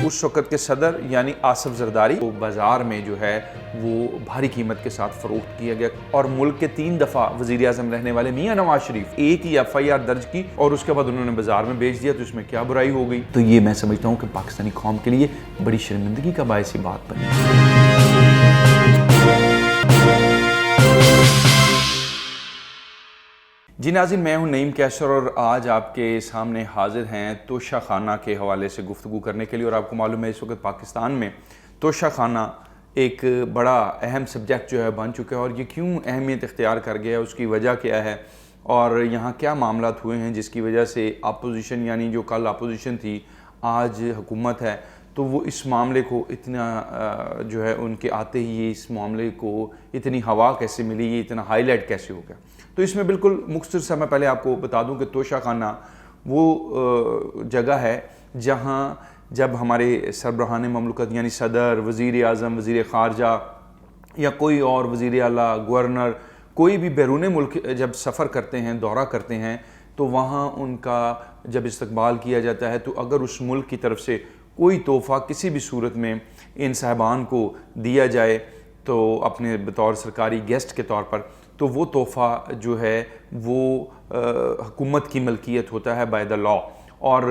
اس وقت کے صدر یعنی آصف زرداری کو بازار میں جو ہے وہ بھاری قیمت کے ساتھ فروخت کیا گیا، اور ملک کے 3 دفعہ وزیر اعظم رہنے والے میاں نواز شریف ایک ہی FIR درج کی اور اس کے بعد انہوں نے بازار میں بیچ دیا، تو اس میں کیا برائی ہو گئی؟ تو یہ میں سمجھتا ہوں کہ پاکستانی قوم کے لیے بڑی شرمندگی کا باعث بات بنی۔ جی ناظرین، میں ہوں نعیم کیسر اور آج آپ کے سامنے حاضر ہیں توشہ خانہ کے حوالے سے گفتگو کرنے کے لیے۔ اور آپ کو معلوم ہے اس وقت پاکستان میں توشہ خانہ ایک بڑا اہم سبجیکٹ جو ہے بن چکا ہے، اور یہ کیوں اہمیت اختیار کر گیا ہے، اس کی وجہ کیا ہے، اور یہاں کیا معاملات ہوئے ہیں جس کی وجہ سے اپوزیشن یعنی جو کل اپوزیشن تھی آج حکومت ہے، تو وہ اس معاملے کو اتنا جو ہے ان کے آتے ہی اس معاملے کو اتنی ہوا کیسے ملی، یہ اتنا ہائی لائٹ کیسے ہو گیا۔ تو اس میں بالکل مختصر سا میں پہلے آپ کو بتا دوں کہ توشہ خانہ وہ جگہ ہے جہاں جب ہمارے سربراہان مملکت یعنی صدر، وزیر اعظم، وزیر خارجہ یا کوئی اور وزیر اعلیٰ، گورنر، کوئی بھی بیرون ملک جب سفر کرتے ہیں، دورہ کرتے ہیں، تو وہاں ان کا جب استقبال کیا جاتا ہے، تو اگر اس ملک کی طرف سے کوئی تحفہ کسی بھی صورت میں ان صاحبان کو دیا جائے تو اپنے بطور سرکاری گیسٹ کے طور پر، تو وہ تحفہ جو ہے وہ حکومت کی ملکیت ہوتا ہے بائی دا لاء، اور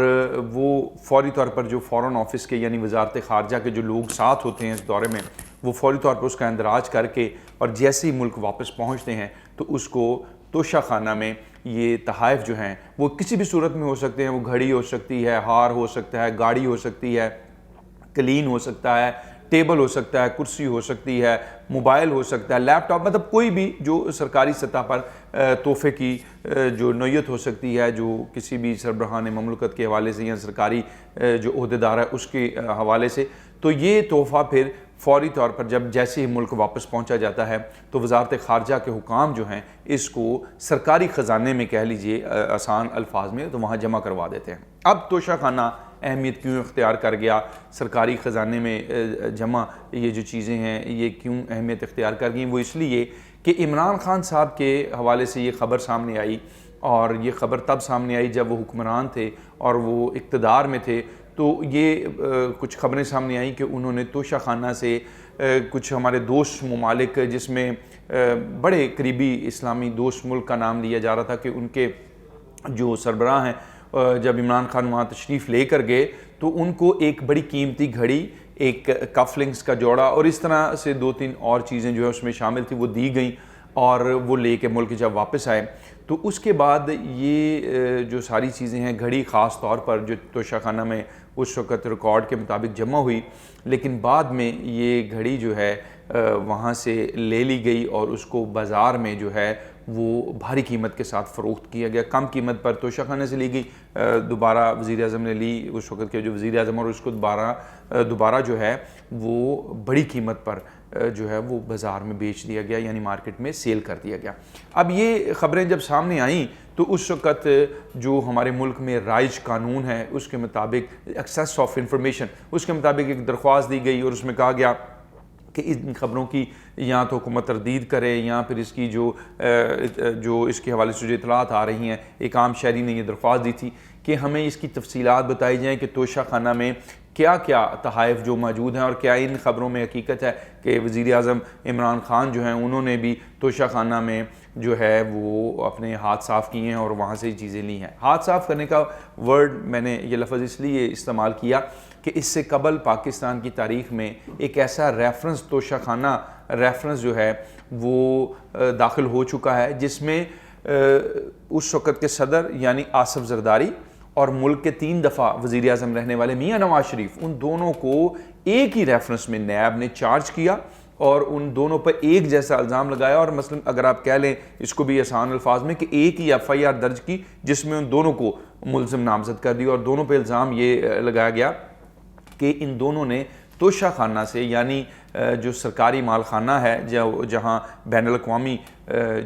وہ فوری طور پر جو فورن آفس کے یعنی وزارت خارجہ کے جو لوگ ساتھ ہوتے ہیں اس دورے میں، وہ فوری طور پر اس کا اندراج کر کے اور جیسے ہی ملک واپس پہنچتے ہیں تو اس کو توشہ خانہ میں یہ تحائف جو ہیں وہ کسی بھی صورت میں ہو سکتے ہیں، وہ گھڑی ہو سکتی ہے، ہار ہو سکتا ہے، گاڑی ہو سکتی ہے، قلین ہو سکتا ہے، ٹیبل ہو سکتا ہے، کرسی ہو سکتی ہے، موبائل ہو سکتا ہے، لیپ ٹاپ، مطلب کوئی بھی جو سرکاری سطح پر تحفے کی جو نوعیت ہو سکتی ہے، جو کسی بھی سربراہان مملکت کے حوالے سے یا سرکاری جو عہدیدار ہے اس کے حوالے سے، تو یہ تحفہ پھر فوری طور پر جب جیسے ہی ملک واپس پہنچا جاتا ہے تو وزارت خارجہ کے حکام جو ہیں اس کو سرکاری خزانے میں کہہ لیجئے آسان الفاظ میں تو وہاں جمع کروا دیتے ہیں۔ اب توشہ خانہ اہمیت کیوں اختیار کر گیا، سرکاری خزانے میں جمع یہ جو چیزیں ہیں یہ کیوں اہمیت اختیار کر گئیں؟ وہ اس لیے کہ عمران خان صاحب کے حوالے سے یہ خبر سامنے آئی، اور یہ خبر تب سامنے آئی جب وہ حکمران تھے اور وہ اقتدار میں تھے، تو یہ کچھ خبریں سامنے آئیں کہ انہوں نے توشہ خانہ سے کچھ ہمارے دوست ممالک جس میں بڑے قریبی اسلامی دوست ملک کا نام لیا جا رہا تھا کہ ان کے جو سربراہ ہیں جب عمران خان وہاں تشریف لے کر گئے تو ان کو ایک بڑی قیمتی گھڑی، ایک کف لنکس کا جوڑا اور اس طرح سے 2-3 اور چیزیں جو ہے اس میں شامل تھی وہ دی گئیں، اور وہ لے کے ملک جب واپس آئے تو اس کے بعد یہ جو ساری چیزیں ہیں، گھڑی خاص طور پر جو توشہ خانہ میں اس وقت ریکارڈ کے مطابق جمع ہوئی، لیکن بعد میں یہ گھڑی جو ہے وہاں سے لے لی گئی اور اس کو بازار میں جو ہے وہ بھاری قیمت کے ساتھ فروخت کیا گیا۔ کم قیمت پر توشہ خانے سے لی گئی، دوبارہ وزیر اعظم نے لی، اس وقت کے جو وزیر اعظم، اور اس کو دوبارہ جو ہے وہ بڑی قیمت پر جو ہے وہ بازار میں بیچ دیا گیا، یعنی مارکیٹ میں سیل کر دیا گیا۔ اب یہ خبریں جب سامنے آئیں تو اس وقت جو ہمارے ملک میں رائج قانون ہے اس کے مطابق ایکسیس آف انفارمیشن، اس کے مطابق ایک درخواست دی گئی اور اس میں کہا گیا کہ ان خبروں کی یا تو حکومت تردید کرے یا پھر اس کی جو اس کے حوالے سے جو اطلاعات آ رہی ہیں، ایک عام شہری نے یہ درخواست دی تھی کہ ہمیں اس کی تفصیلات بتائی جائیں کہ توشہ خانہ میں کیا کیا تحائف جو موجود ہیں، اور کیا ان خبروں میں حقیقت ہے کہ وزیر اعظم عمران خان جو ہیں انہوں نے بھی توشہ خانہ میں جو ہے وہ اپنے ہاتھ صاف کیے ہیں اور وہاں سے چیزیں لی ہیں۔ ہاتھ صاف کرنے کا ورڈ میں نے یہ لفظ اس لیے استعمال کیا کہ اس سے قبل پاکستان کی تاریخ میں ایک ایسا ریفرنس توشہ خانہ ریفرنس جو ہے وہ داخل ہو چکا ہے جس میں اس وقت کے صدر یعنی آصف زرداری اور ملک کے 3 دفعہ وزیر اعظم رہنے والے میاں نواز شریف، ان دونوں کو ایک ہی ریفرنس میں نیب نے چارج کیا اور ان دونوں پر ایک جیسا الزام لگایا، اور مثلا اگر آپ کہہ لیں اس کو بھی آسان الفاظ میں کہ ایک ہی FIR درج کی جس میں ان دونوں کو ملزم نامزد کر دی، اور دونوں پہ الزام یہ لگایا گیا کہ ان دونوں نے توشہ خانہ سے یعنی جو سرکاری مال خانہ ہے جہاں بین الاقوامی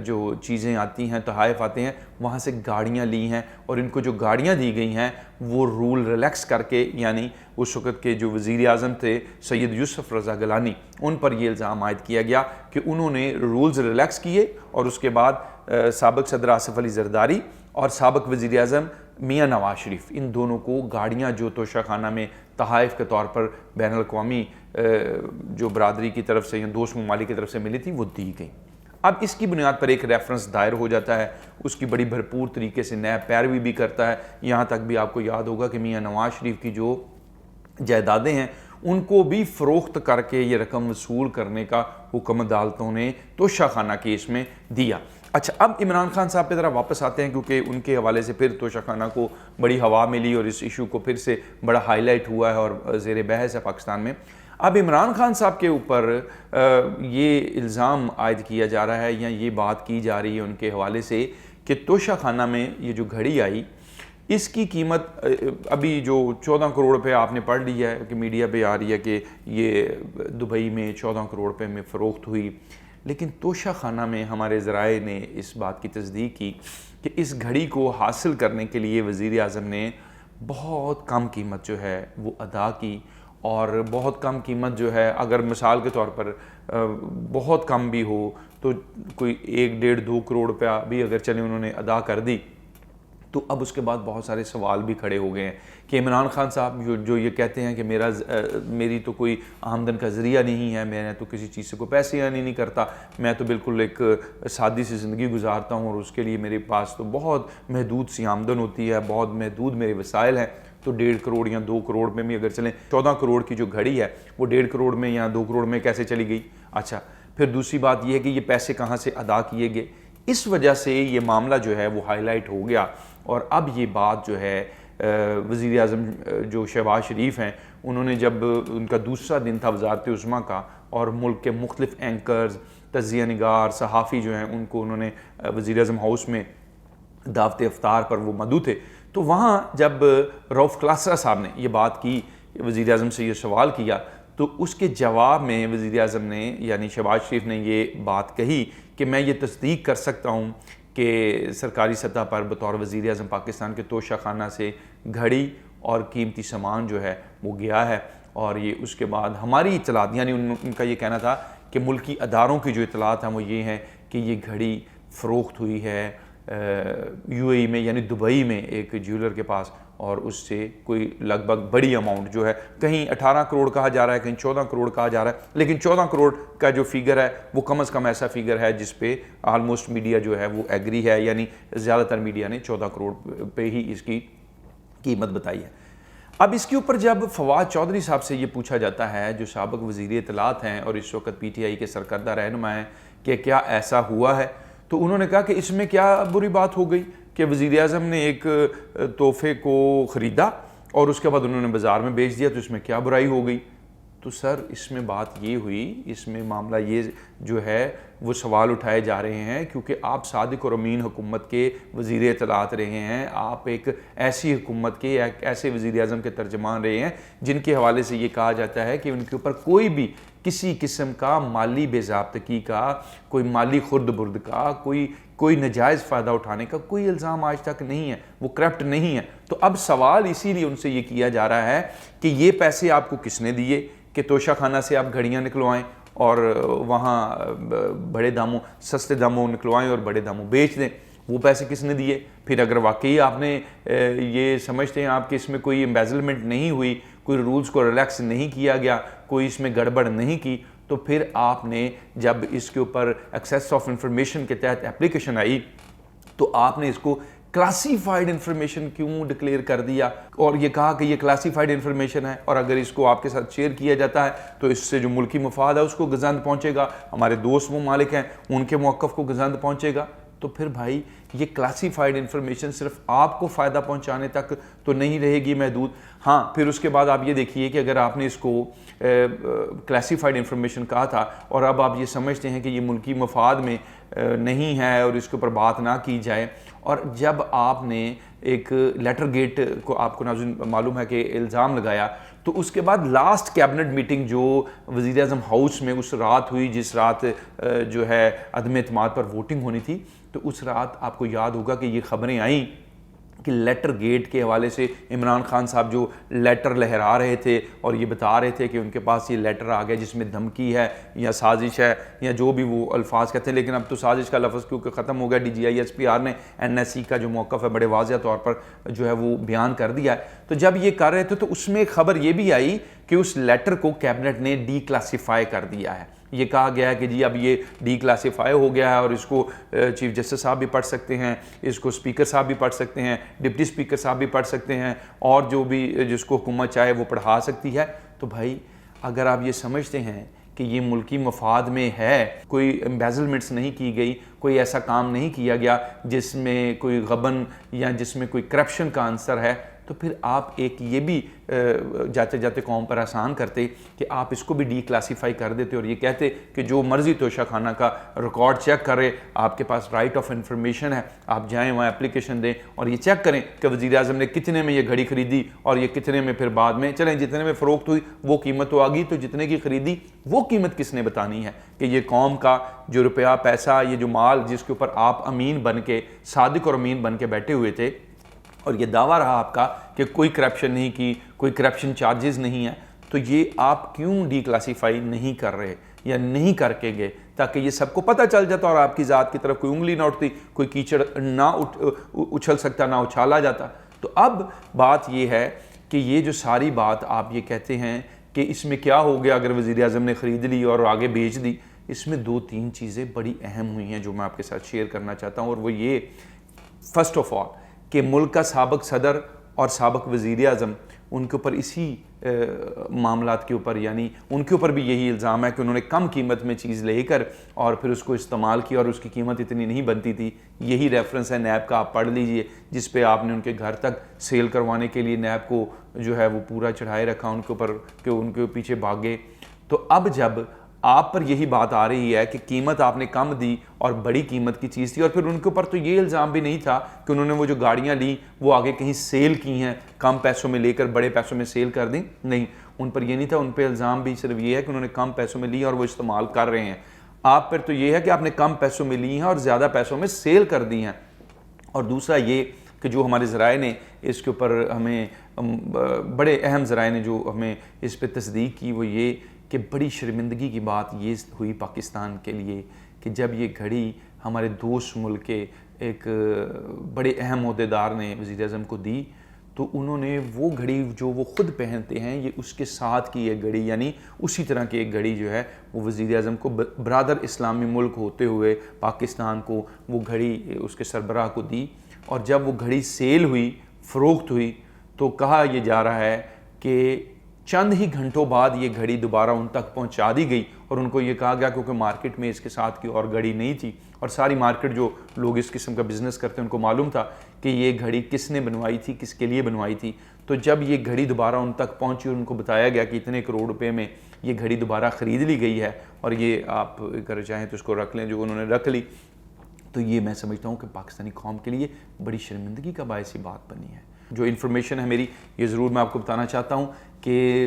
جو چیزیں آتی ہیں، تحائف آتے ہیں، وہاں سے گاڑیاں لی ہیں، اور ان کو جو گاڑیاں دی گئی ہیں وہ رول ریلیکس کر کے، یعنی اس وقت کے جو وزیر اعظم تھے سید یوسف رضا گیلانی، ان پر یہ الزام عائد کیا گیا کہ انہوں نے رولز ریلیکس کیے، اور اس کے بعد سابق صدر آصف علی زرداری اور سابق وزیر اعظم میاں نواز شریف، ان دونوں کو گاڑیاں جو توشہ خانہ میں تحائف کے طور پر بین الاقوامی جو برادری کی طرف سے یا دوست ممالک کی طرف سے ملی تھی وہ دی گئیں۔ اب اس کی بنیاد پر ایک ریفرنس دائر ہو جاتا ہے، اس کی بڑی بھرپور طریقے سے نیب پیروی بھی کرتا ہے، یہاں تک بھی آپ کو یاد ہوگا کہ میاں نواز شریف کی جو جائیدادیں ہیں ان کو بھی فروخت کر کے یہ رقم وصول کرنے کا حکم عدالتوں نے توشہ خانہ کیس میں دیا۔ اچھا، اب عمران خان صاحب پہ ذرا واپس آتے ہیں، کیونکہ ان کے حوالے سے پھر توشہ خانہ کو بڑی ہوا ملی اور اس ایشو کو پھر سے بڑا ہائی لائٹ ہوا ہے اور زیر بحث ہے پاکستان میں۔ اب عمران خان صاحب کے اوپر یہ الزام عائد کیا جا رہا ہے یا یہ بات کی جا رہی ہے ان کے حوالے سے کہ توشہ خانہ میں یہ جو گھڑی آئی اس کی قیمت ابھی جو 14 کروڑ روپے آپ نے پڑھ لیا ہے کہ میڈیا پہ آ رہی ہے کہ یہ دبئی میں 14 کروڑ روپے میں فروخت ہوئی، لیکن توشہ خانہ میں ہمارے ذرائع نے اس بات کی تصدیق کی کہ اس گھڑی کو حاصل کرنے کے لیے وزیر اعظم نے بہت کم قیمت جو ہے وہ ادا کی، اور بہت کم قیمت جو ہے اگر مثال کے طور پر بہت کم بھی ہو تو کوئی 1.5-2 کروڑ روپیہ بھی اگر چلے انہوں نے ادا کر دی، تو اب اس کے بعد بہت سارے سوال بھی کھڑے ہو گئے ہیں کہ عمران خان صاحب جو یہ کہتے ہیں کہ میری تو کوئی آمدن کا ذریعہ نہیں ہے، میں تو کسی چیز سے کوئی پیسے یعنی نہیں کرتا، میں تو بالکل ایک سادی سی زندگی گزارتا ہوں اور اس کے لیے میرے پاس تو بہت محدود سی آمدن ہوتی ہے، بہت محدود میرے وسائل ہیں، تو 1.5 کروڑ یا 2 کروڑ میں بھی اگر چلیں 14 کروڑ کی جو گھڑی ہے وہ 1.5 کروڑ میں یا 2 کروڑ میں کیسے چلی گئی؟ اچھا، پھر دوسری بات یہ ہے کہ یہ پیسے کہاں سے ادا کیے گئے؟ اس وجہ سے یہ معاملہ جو ہے وہ ہائی لائٹ ہو گیا، اور اب یہ بات جو ہے وزیر اعظم جو شہباز شریف ہیں انہوں نے جب ان کا دوسرا دن تھا وزارت عظمیٰ کا اور ملک کے مختلف اینکرز، تجزیہ نگار، صحافی جو ہیں ان کو انہوں نے وزیر اعظم ہاؤس میں دعوت افطار پر وہ مدعو تھے، تو وہاں جب روف کلاسرا صاحب نے یہ بات کی، وزیر اعظم سے یہ سوال کیا، تو اس کے جواب میں وزیر اعظم نے یعنی شہباز شریف نے یہ بات کہی کہ میں یہ تصدیق کر سکتا ہوں کہ سرکاری سطح پر بطور وزیر اعظم پاکستان کے توشہ خانہ سے گھڑی اور قیمتی سامان جو ہے وہ گیا ہے، اور یہ اس کے بعد ہماری اطلاعات یعنی ان کا یہ کہنا تھا کہ ملکی اداروں کی جو اطلاعات ہیں وہ یہ ہیں کہ یہ گھڑی فروخت ہوئی ہے یو اے ای میں یعنی دبئی میں ایک جیولر کے پاس، اور اس سے کوئی لگ بھگ بڑی اماؤنٹ جو ہے کہیں 18 کروڑ کہا جا رہا ہے، کہیں 14 کروڑ کہا جا رہا ہے، لیکن 14 کروڑ کا جو فیگر ہے وہ کم از کم ایسا فیگر ہے جس پہ آلموسٹ میڈیا جو ہے وہ ایگری ہے، یعنی زیادہ تر میڈیا نے 14 کروڑ پہ ہی اس کی قیمت بتائی ہے۔ اب اس کے اوپر جب فواد چودھری صاحب سے یہ پوچھا جاتا ہے جو سابق وزیر اطلاعات ہیں اور اس وقت پی ٹی آئی کے سرکردہ رہنما ہیں کہ کیا ایسا ہوا ہے، تو انہوں نے کہا کہ اس میں کیا بری بات ہو گئی کہ وزیر اعظم نے ایک تحفے کو خریدا اور اس کے بعد انہوں نے بازار میں بیچ دیا، تو اس میں کیا برائی ہو گئی؟ تو سر اس میں بات یہ ہوئی، اس میں معاملہ یہ جو ہے وہ سوال اٹھائے جا رہے ہیں کیونکہ آپ صادق اور امین حکومت کے وزیر اطلاعات رہے ہیں، آپ ایک ایسی حکومت کے ایک ایسے وزیر اعظم کے ترجمان رہے ہیں جن کے حوالے سے یہ کہا جاتا ہے کہ ان کے اوپر کوئی بھی کسی قسم کا مالی بے ضابطگی کا، کوئی مالی خرد برد کا، کوئی نجائز فائدہ اٹھانے کا کوئی الزام آج تک نہیں ہے، وہ کرپٹ نہیں ہے۔ تو اب سوال اسی لیے ان سے یہ کیا جا رہا ہے کہ یہ پیسے آپ کو کس نے دیے کہ توشہ خانہ سے آپ گھڑیاں نکلوائیں اور وہاں بڑے داموں سستے داموں نکلوائیں اور بڑے داموں بیچ دیں؟ وہ پیسے کس نے دیے؟ پھر اگر واقعی آپ نے یہ سمجھتے ہیں آپ کہ اس میں کوئی امبیزلمنٹ نہیں ہوئی، کوئی رولز کو ریلیکس نہیں کیا گیا، کوئی اس میں گڑبڑ نہیں کی، تو پھر آپ نے جب اس کے اوپر ایکسیس آف انفارمیشن کے تحت اپلیکیشن آئی تو آپ نے اس کو کلاسیفائڈ انفارمیشن کیوں ڈکلیئر کر دیا اور یہ کہا کہ یہ کلاسیفائڈ انفارمیشن ہے، اور اگر اس کو آپ کے ساتھ شیئر کیا جاتا ہے تو اس سے جو ملکی مفاد ہے اس کو گزند پہنچے گا، ہمارے دوست ممالک ہیں ان کے موقف کو گزند پہنچے گا، تو پھر بھائی یہ کلاسیفائڈ انفارمیشن صرف آپ کو فائدہ پہنچانے تک تو نہیں رہے گی محدود۔ ہاں، پھر اس کے بعد آپ یہ دیکھیے کہ اگر آپ نے اس کو کلاسیفائڈ انفارمیشن کہا تھا اور اب آپ یہ سمجھتے ہیں کہ یہ ملکی مفاد میں نہیں ہے اور اس کے اوپر بات نہ کی جائے، اور جب آپ نے ایک لیٹر گیٹ کو آپ کو ناظرین معلوم ہے کہ الزام لگایا، تو اس کے بعد لاسٹ کیبنٹ میٹنگ جو وزیر اعظم ہاؤس میں اس رات ہوئی، جس رات جو ہے عدم اعتماد پر ووٹنگ ہونی تھی، تو اس رات آپ کو یاد ہوگا کہ یہ خبریں آئیں کہ لیٹر گیٹ کے حوالے سے عمران خان صاحب جو لیٹر لہرا رہے تھے اور یہ بتا رہے تھے کہ ان کے پاس یہ لیٹر آ گیا جس میں دھمکی ہے یا سازش ہے یا جو بھی وہ الفاظ کہتے ہیں، لیکن اب تو سازش کا لفظ کیونکہ ختم ہو گیا، DGISPR نے NSE کا جو موقف ہے بڑے واضح طور پر جو ہے وہ بیان کر دیا ہے۔ تو جب یہ کر رہے تھے تو اس میں خبر یہ بھی آئی کہ اس لیٹر کو کیبنٹ نے ڈی کلاسیفائی کر دیا ہے۔ یہ کہا گیا ہے کہ جی اب یہ ڈی کلاسیفائی ہو گیا ہے اور اس کو چیف جسٹس صاحب بھی پڑھ سکتے ہیں، اس کو اسپیکر صاحب بھی پڑھ سکتے ہیں، ڈپٹی اسپیکر صاحب بھی پڑھ سکتے ہیں، اور جو بھی جس کو حکومت چاہے وہ پڑھا سکتی ہے۔ تو بھائی اگر آپ یہ سمجھتے ہیں کہ یہ ملکی مفاد میں ہے، کوئی ایمبیزلمنٹس نہیں کی گئی، کوئی ایسا کام نہیں کیا گیا جس میں کوئی غبن یا جس میں کوئی کرپشن کا عنصر ہے، تو پھر آپ ایک یہ بھی جاتے جاتے قوم پر آسان کرتے کہ آپ اس کو بھی ڈی کلاسیفائی کر دیتے اور یہ کہتے کہ جو مرضی توشہ خانہ کا ریکارڈ چیک کرے، آپ کے پاس رائٹ آف انفارمیشن ہے، آپ جائیں وہاں اپلیکیشن دیں اور یہ چیک کریں کہ وزیر اعظم نے کتنے میں یہ گھڑی خریدی اور یہ کتنے میں پھر بعد میں، چلیں جتنے میں فروخت ہوئی وہ قیمت تو آ گئی، تو جتنے کی خریدی وہ قیمت کس نے بتانی ہے کہ یہ قوم کا جو روپیہ پیسہ، یہ جو مال جس کے اوپر آپ امین بن کے، صادق اور امین بن کے بیٹھے ہوئے تھے، اور یہ دعویٰ رہا آپ کا کہ کوئی کرپشن نہیں کی، کوئی کرپشن چارجز نہیں ہے، تو یہ آپ کیوں ڈی کلاسیفائی نہیں کر رہے یا نہیں کر کے گئے تاکہ یہ سب کو پتہ چل جاتا اور آپ کی ذات کی طرف کوئی انگلی نہ اٹھتی، کوئی کیچڑ نہ اچھل سکتا، نہ اچھالا جاتا۔ تو اب بات یہ ہے کہ یہ جو ساری بات آپ یہ کہتے ہیں کہ اس میں کیا ہو گیا اگر وزیر اعظم نے خرید لی اور آگے بیچ دی، اس میں 2-3 چیزیں بڑی اہم ہوئی ہیں جو میں آپ کے ساتھ شیئر کرنا چاہتا ہوں، اور وہ یہ فرسٹ آف آل کہ ملک کا سابق صدر اور سابق وزیر اعظم، ان کے اوپر اسی معاملات کے اوپر، یعنی ان کے اوپر بھی یہی الزام ہے کہ انہوں نے کم قیمت میں چیز لے کر اور پھر اس کو استعمال کیا اور اس کی قیمت اتنی نہیں بنتی تھی۔ یہی ریفرنس ہے نیب کا، آپ پڑھ لیجئے، جس پہ آپ نے ان کے گھر تک سیل کروانے کے لیے نیب کو جو ہے وہ پورا چڑھائے رکھا ان کے اوپر کہ ان کے پیچھے بھاگے۔ تو اب جب آپ پر یہی بات آ رہی ہے کہ قیمت آپ نے کم دی اور بڑی قیمت کی چیز تھی، اور پھر ان کے اوپر تو یہ الزام بھی نہیں تھا کہ انہوں نے وہ جو گاڑیاں لیں وہ آگے کہیں سیل کی ہیں، کم پیسوں میں لے کر بڑے پیسوں میں سیل کر دیں، نہیں، ان پر یہ نہیں تھا، ان پہ الزام بھی صرف یہ ہے کہ انہوں نے کم پیسوں میں لی اور وہ استعمال کر رہے ہیں۔ آپ پر تو یہ ہے کہ آپ نے کم پیسوں میں لی ہیں اور زیادہ پیسوں میں سیل کر دی ہیں۔ اور دوسرا یہ کہ جو ہمارے ذرائع نے اس کے اوپر ہمیں، بڑے اہم ذرائع نے جو ہمیں اس پہ تصدیق کی، وہ یہ کہ بڑی شرمندگی کی بات یہ ہوئی پاکستان کے لیے کہ جب یہ گھڑی ہمارے دوست ملک کے ایک بڑے اہم عہدیدار نے وزیر اعظم کو دی، تو انہوں نے وہ گھڑی جو وہ خود پہنتے ہیں، یہ اس کے ساتھ کی ایک گھڑی، یعنی اسی طرح کی ایک گھڑی جو ہے وہ وزیر اعظم کو برادر اسلامی ملک ہوتے ہوئے پاکستان کو وہ گھڑی اس کے سربراہ کو دی۔ اور جب وہ گھڑی سیل ہوئی، فروخت ہوئی، تو کہا یہ جا رہا ہے کہ چند ہی گھنٹوں بعد یہ گھڑی دوبارہ ان تک پہنچا دی گئی، اور ان کو یہ کہا گیا کیونکہ مارکیٹ میں اس کے ساتھ کی اور گھڑی نہیں تھی، اور ساری مارکیٹ جو لوگ اس قسم کا بزنس کرتے ہیں ان کو معلوم تھا کہ یہ گھڑی کس نے بنوائی تھی، کس کے لیے بنوائی تھی۔ تو جب یہ گھڑی دوبارہ ان تک پہنچی اور ان کو بتایا گیا کہ اتنے کروڑ روپے میں یہ گھڑی دوبارہ خرید لی گئی ہے اور یہ آپ اگر چاہیں تو اس کو رکھ لیں، جو انہوں نے رکھ لی، تو یہ میں سمجھتا ہوں کہ پاکستانی قوم کے لیے بڑی شرمندگی کا باعث بات بنی ہے۔ جو انفارمیشن ہے میری، یہ ضرور میں آپ کو بتانا چاہتا ہوں کہ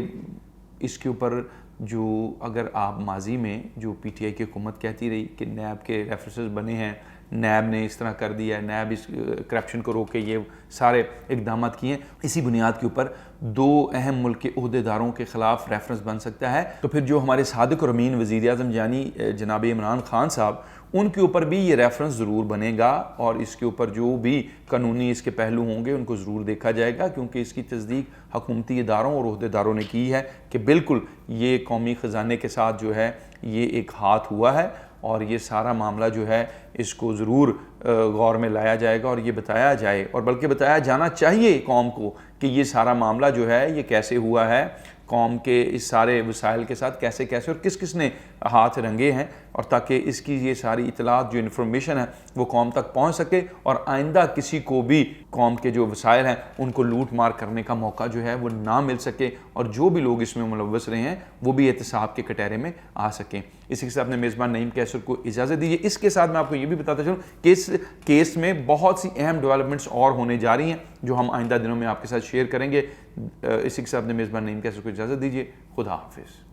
اس کے اوپر جو اگر آپ ماضی میں جو پی ٹی آئی کی حکومت کہتی رہی کہ نیب کے ریفرنسز بنے ہیں، نیب نے اس طرح کر دیا ہے، نیب اس کرپشن کو روکے، یہ سارے اقدامات کیے ہیں، اسی بنیاد کے اوپر 2 اہم ملک کے عہدیداروں کے خلاف ریفرنس بن سکتا ہے، تو پھر جو ہمارے صادق اور امین وزیر اعظم یعنی جناب عمران خان صاحب، ان کے اوپر بھی یہ ریفرنس ضرور بنے گا، اور اس کے اوپر جو بھی قانونی اس کے پہلو ہوں گے ان کو ضرور دیکھا جائے گا، کیونکہ اس کی تصدیق حکومتی اداروں اور عہدیداروں نے کی ہے کہ بالکل یہ قومی خزانے کے ساتھ جو ہے یہ ایک ہاتھ ہوا ہے، اور یہ سارا معاملہ جو ہے اس کو ضرور غور میں لایا جائے گا اور یہ بتایا جائے، اور بلکہ بتایا جانا چاہیے قوم کو کہ یہ سارا معاملہ جو ہے یہ کیسے ہوا ہے، قوم کے اس سارے وسائل کے ساتھ کیسے کیسے اور کس کس نے ہاتھ رنگے ہیں، اور تاکہ اس کی یہ ساری اطلاعات جو انفارمیشن ہے وہ قوم تک پہنچ سکے اور آئندہ کسی کو بھی قوم کے جو وسائل ہیں ان کو لوٹ مار کرنے کا موقع جو ہے وہ نہ مل سکے، اور جو بھی لوگ اس میں ملوث رہے ہیں وہ بھی احتساب کے کٹہرے میں آ سکیں۔ اسی کے ساتھ اپنے میزبان نعیم کیسر کو اجازت دیجیے۔ اس کے ساتھ میں آپ کو یہ بھی بتاتا چلوں کہ اس کیس میں بہت سی اہم ڈیولپمنٹس اور ہونے جا رہی ہیں جو ہم آئندہ دنوں میں آپ کے ساتھ شیئر کریں گے۔ اسی کے ساتھ اپنے میزبان نعیم کیسر کو اجازت دیجیے۔ خدا حافظ۔